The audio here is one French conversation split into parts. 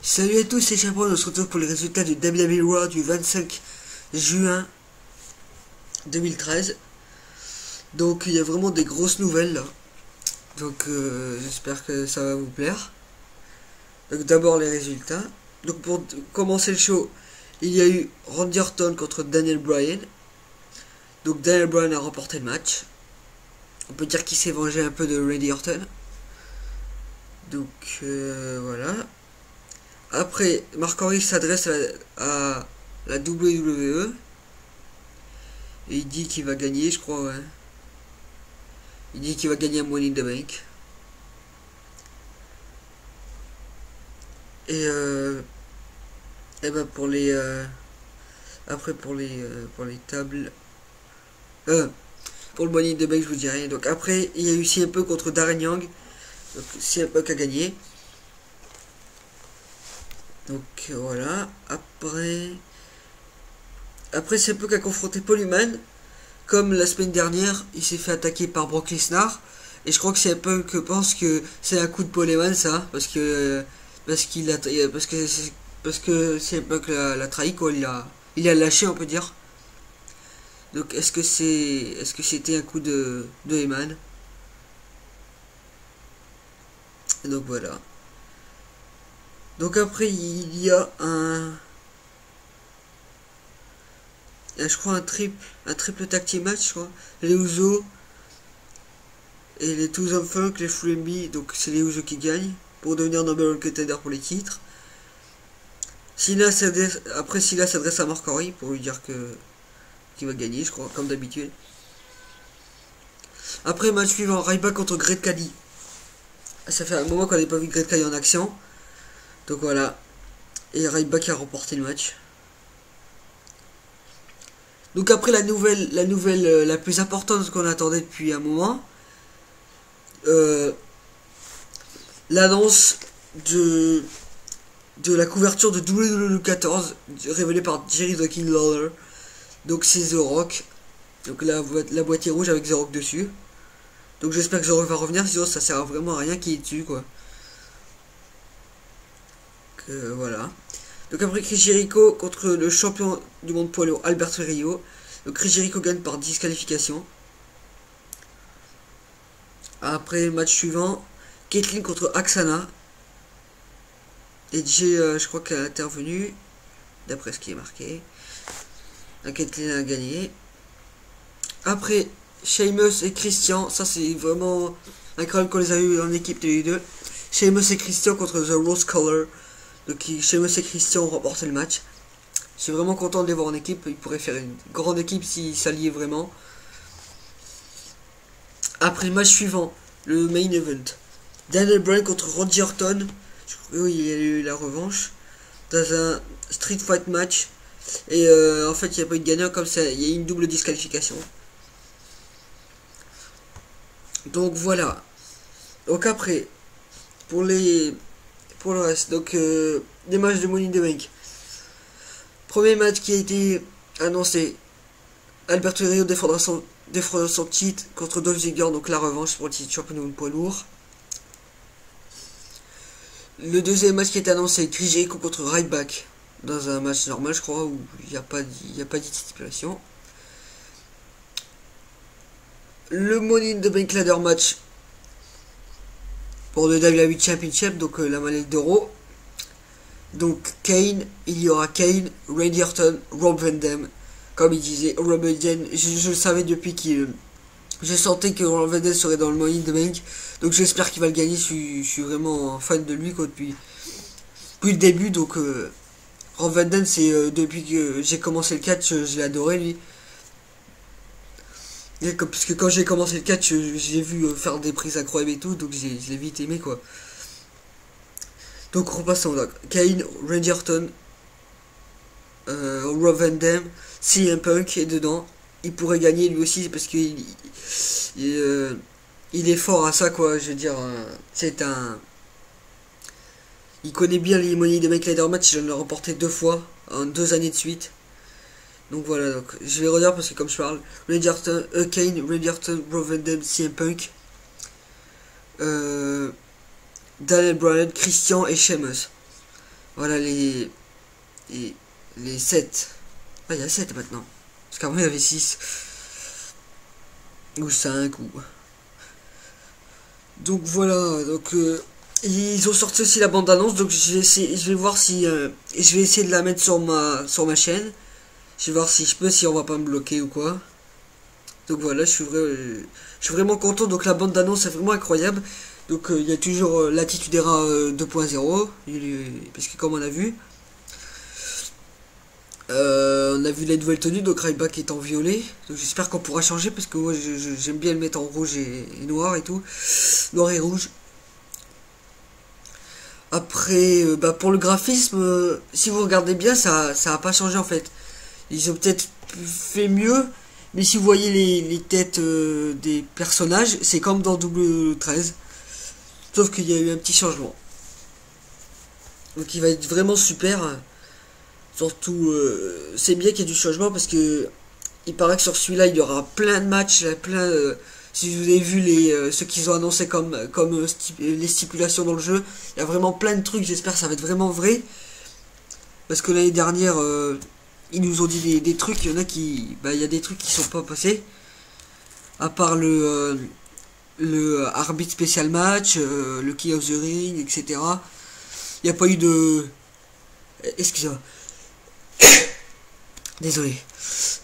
Salut à tous, c'est Chaperon, on se retrouve pour les résultats du WWE Raw du 25 juin 2013. Donc il y a vraiment des grosses nouvelles là. Donc j'espère que ça va vous plaire. Donc d'abord les résultats. Donc pour commencer le show, il y a eu Randy Orton contre Daniel Bryan. Donc Daniel Bryan a remporté le match. On peut dire qu'il s'est vengé un peu de Randy Orton. Donc voilà. Après, Mark Henry s'adresse à la WWE. Et il dit qu'il va gagner, je crois, ouais. Il dit qu'il va gagner un Money in the Bank. Et ben pour les après pour les tables pour le Money in the Bank, je vous dis rien. Donc après il y a eu CM Punk contre Darren Young. Donc CM Punk a gagné. Donc voilà. Après CM Punk a confronté Paul Heyman. Comme la semaine dernière, il s'est fait attaquer par Brock Lesnar. Et je crois que CM Punk pense que c'est un coup de Paul Heyman, ça, parce que CM Punk l'a trahi, quoi. Il a lâché, on peut dire. Donc est-ce que c'était un coup de Heyman? Donc voilà. Donc après il y a je crois un triple tag team match, je crois. Les Usos et les Two of Funk, les Freebie, donc c'est les Usos qui gagnent pour devenir number one contender pour les titres. Après Sina s'adresse à Mark Henry pour lui dire qu'il va gagner, je crois, comme d'habitude. Après match suivant, Ryback contre Great Khali. Ça fait un moment qu'on n'avait pas vu Great Khali en action. Donc voilà. Et Ryback a remporté le match. Donc après la nouvelle la plus importante qu'on attendait depuis un moment, l'annonce de la couverture de WWE 14 révélée par Jerry the King Lawler. Donc c'est The Rock. Donc la boîte est rouge avec The Rock dessus. Donc j'espère que The Rock va revenir, sinon ça sert vraiment à rien qu'il est dessus, quoi. Voilà. Donc après Chris Jericho contre le champion du monde poids lourd Alberto Rio. Donc Chris Jericho gagne par disqualification. Après le match suivant, Caitlyn contre Aksana. Et je crois qu'elle a intervenu, d'après ce qui est marqué. Caitlyn a gagné. Après, Sheamus et Christian, ça c'est vraiment incroyable qu'on les a eu en équipe tous les deux. Sheamus et Christian contre The Rose Color. Donc Sheamus et Christian ont remporté le match. Je suis vraiment content de les voir en équipe. Ils pourraient faire une grande équipe s'ils s'alliaient vraiment. Après le match suivant, le main event, Daniel Bryan contre Randy Orton. Oui, il y a eu la revanche dans un street fight match. Et en fait, il n'y a pas eu de gagnant, comme ça, il y a eu une double disqualification. Donc voilà. Donc après, pour le reste, donc des matchs de Money in the Bank. Premier match qui a été annoncé, Alberto Rio défendra son titre contre Dolph Ziggler, donc la revanche pour le titre champion poids lourd. Le deuxième match qui est annoncé, Chris Jericho contre Ryback, dans un match normal, je crois, où il n'y a pas de stipulation. Le Money in the Bank ladder match pour le WWE Championship, donc la mallette d'euro. Donc Kane, il y aura Kane, Randy Orton, Rob Van Dam. Comme il disait, Rob Van Dam, je le savais depuis qu'il... Je sentais que Rob Van Dam serait dans le Money in the Bank. Donc j'espère qu'il va le gagner, je suis vraiment fan de lui, quoi, depuis le début. Donc Rob Van Dam, c'est depuis que j'ai commencé le catch, je l'ai adoré, lui. Parce que quand j'ai commencé le catch, j'ai vu faire des prises incroyables et tout, donc je l'ai vite aimé, quoi. Donc repassons là. Kane, Randy Orton, Rob Van Dam, CM Punk est dedans. Il pourrait gagner lui aussi parce qu'il il est fort à ça, quoi. Je veux dire, il connaît bien les Money in the Bank ladder match. Il en a remporté 2 fois en 2 années de suite. Donc voilà, donc je vais redire parce que comme je parle, Randy Orton, Kane, Randy Orton, Rob Van Dam, CM Punk, Daniel Bryan, Christian et Sheamus. Voilà les 7. Ah, il y a 7 maintenant. Parce qu'avant il y avait 6. Ou 5 ou... Donc voilà, donc ils ont sorti aussi la bande annonce, donc je vais voir si je vais essayer de la mettre sur ma chaîne. Je vais voir si je peux, si on va pas me bloquer ou quoi. Donc voilà, je suis vraiment content. Donc la bande d'annonce est vraiment incroyable. Donc il y a toujours Latitude Era 2.0, parce que comme on a vu, les nouvelles tenues. Donc Ryback est en violet. Donc j'espère qu'on pourra changer, parce que moi j'aime bien le mettre en rouge et noir et tout, noir et rouge. Après, pour le graphisme, si vous regardez bien, ça a pas changé en fait. Ils ont peut-être fait mieux, mais si vous voyez les têtes des personnages, c'est comme dans Double 13. Sauf qu'il y a eu un petit changement. Donc il va être vraiment super. Surtout, c'est bien qu'il y ait du changement, parce que il paraît que sur celui-là, il y aura plein de matchs, si vous avez vu ceux qu'ils ont annoncé comme les stipulations dans le jeu, il y a vraiment plein de trucs. J'espère que ça va être vraiment vrai. Parce que l'année dernière, ils nous ont dit des trucs. Il y en a qui, il y a des trucs qui sont pas passés. À part le arbitre spécial match, le Key of the Ring, etc. Il n'y a pas eu de... Excusez-moi. Désolé.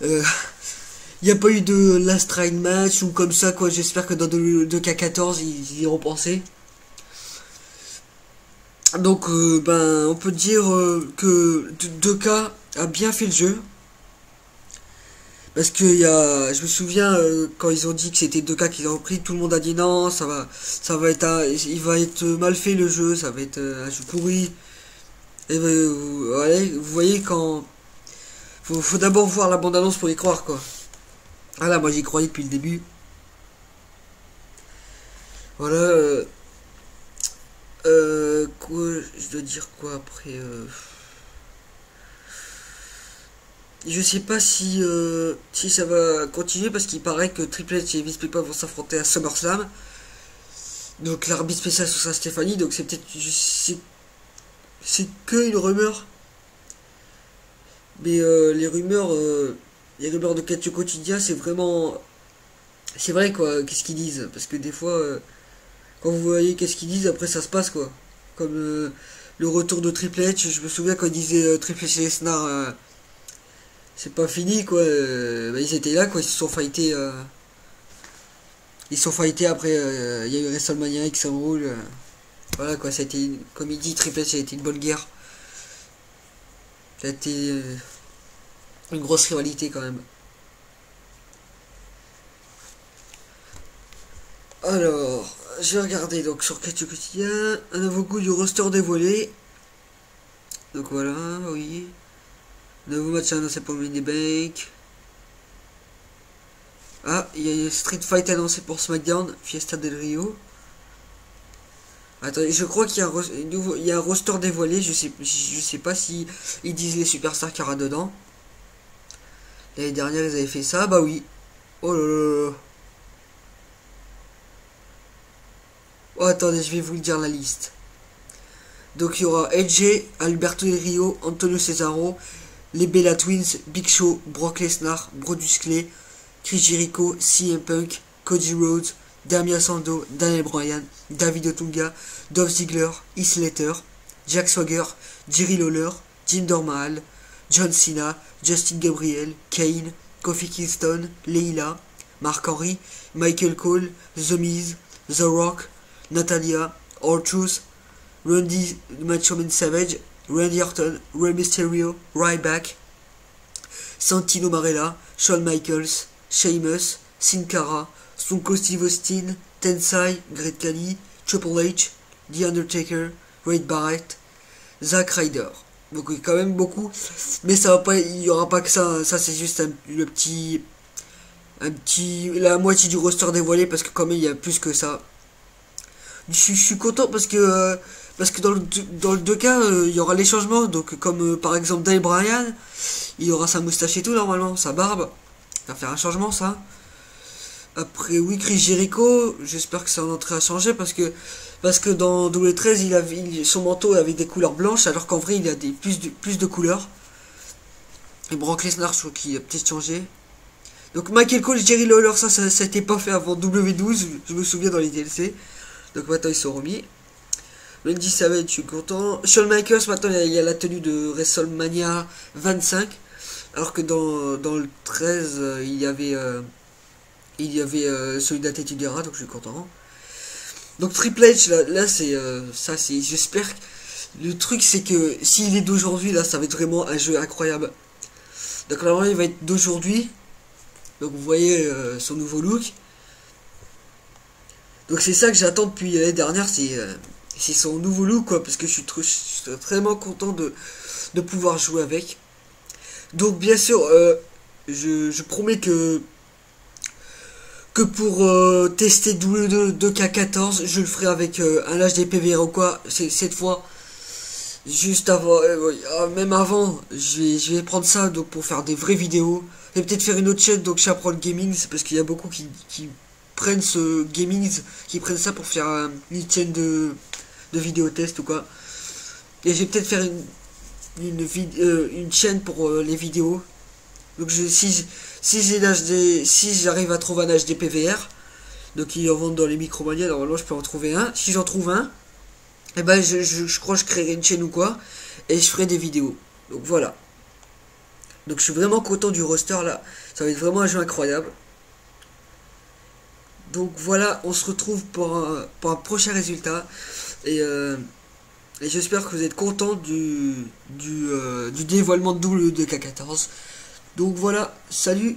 Il n'y a pas eu de Last Ride match ou comme ça, quoi. J'espère que dans 2K14, ils y auront pensé. Donc, on peut dire que 2K a bien fait le jeu. Parce que je me souviens quand ils ont dit que c'était 2K qui l'ont repris, tout le monde a dit non, il va être mal fait le jeu, ça va être un jeu pourri. Et vous voyez quand faut d'abord voir la bande annonce pour y croire, quoi. Voilà, moi j'y croyais depuis le début. Voilà. Quoi, je dois dire quoi après je sais pas si ça va continuer, parce qu'il paraît que Triple H et Vince McMahon vont s'affronter à SummerSlam. Donc l'arbitre spécial ce sera Stéphanie, donc c'est peut-être c'est que une rumeur. Mais les rumeurs de catch au quotidien, c'est vrai, quoi, qu'est-ce qu'ils disent, parce que des fois quand vous voyez qu'est-ce qu'ils disent, après ça se passe, quoi. Comme le retour de Triple H, je me souviens quand ils disaient Triple H et Lesnar, c'est pas fini, quoi. Ils étaient là, quoi. Ils se sont fightés. Ils se sont fightés après. Il y a eu WrestleMania X Rule. Voilà, quoi. Ça a été, comme il dit, Triple H, ça a été une bonne guerre. Ça a été une grosse rivalité, quand même. Alors, je vais regarder donc sur Catch au quotidien. Un nouveau coup du roster dévoilé. Donc voilà, oui. Nouveau match annoncé pour le Mini Bank. Ah, il y a une Street Fight annoncé pour SmackDown, Fiesta del Rio. Attendez, je crois qu'il y a un roster dévoilé. Je sais pas si ils disent les superstars qu'il y aura dedans. L'année dernière, ils avaient fait ça. Bah oui. Oh là là là. Oh, attendez, je vais vous dire la liste. Donc il y aura AJ, Alberto Del Rio, Antonio Cesaro, les Bella Twins, Big Show, Brock Lesnar, Brodus Clay, Chris Jericho, CM Punk, Cody Rhodes, Damian Sandow, Daniel Bryan, David Otunga, Dolph Ziggler, Heath Slater, Jack Swagger, Jerry Lawler, Jinder Mahal, John Cena, Justin Gabriel, Kane, Kofi Kingston, Leila, Mark Henry, Michael Cole, The Miz, The Rock, Natalia, R-Truth, Randy Macho Man Savage, Randy Orton, Rey Mysterio, Ryback, Santino Marella, Shawn Michaels, Sheamus, Sin Cara, Stone Cold Steve Austin, Tensai, Great Khali, Triple H, The Undertaker, Wade Barrett, Zack Ryder. Donc il y a quand même beaucoup, mais ça va pas, il y aura pas que ça. Ça c'est juste la moitié du roster dévoilé, parce que quand même il y a plus que ça. Je suis content parce que dans le 2K il y aura les changements, donc comme par exemple Daniel Bryan, il aura sa moustache et tout normalement, sa barbe, ça va faire un changement ça. Après oui, Chris Jericho, j'espère que ça en entrée à changer, parce que Parce que dans W13, son manteau avait des couleurs blanches, alors qu'en vrai, il a plus de couleurs. Et Brock Lesnar, je crois qu'il a peut-être changé. Donc Michael Cole, Jerry Lawler, ça a été pas fait avant W12, je me souviens dans les DLC. Donc maintenant, ils sont remis. Randy Savage, je suis content. Shawn Michaels, maintenant, il y a la tenue de WrestleMania 25. Alors que dans le 13, il y avait celui d'Attitude Era, donc je suis content. Donc Triple H, là c'est ça, c'est, j'espère que le truc c'est que s'il est d'aujourd'hui, là ça va être vraiment un jeu incroyable. Donc normalement il va être d'aujourd'hui. Donc vous voyez son nouveau look. Donc c'est ça que j'attends depuis l'année dernière, c'est son nouveau look quoi, parce que je suis vraiment content de pouvoir jouer avec. Donc bien sûr, je promets que pour tester W2K14, je le ferai avec un HD PVR ou quoi. Cette fois, juste avant, même avant, je vais prendre ça donc pour faire des vraies vidéos. Et peut-être faire une autre chaîne, donc Chaprol Gaming, parce qu'il y a beaucoup qui prennent ce gaming, qui prennent ça pour faire une chaîne de vidéo test ou quoi. Et je vais peut-être faire une chaîne pour les vidéos. Donc si j'arrive à trouver un HD PVR, donc ils en vendent dans les Micromania, normalement je peux en trouver un. Si j'en trouve un, et ben je crois que je créerai une chaîne ou quoi, et je ferai des vidéos. Donc voilà. Donc je suis vraiment content du roster là, ça va être vraiment un jeu incroyable. Donc voilà, on se retrouve pour un prochain résultat, et j'espère que vous êtes contents du dévoilement de W2K14. Donc voilà, salut.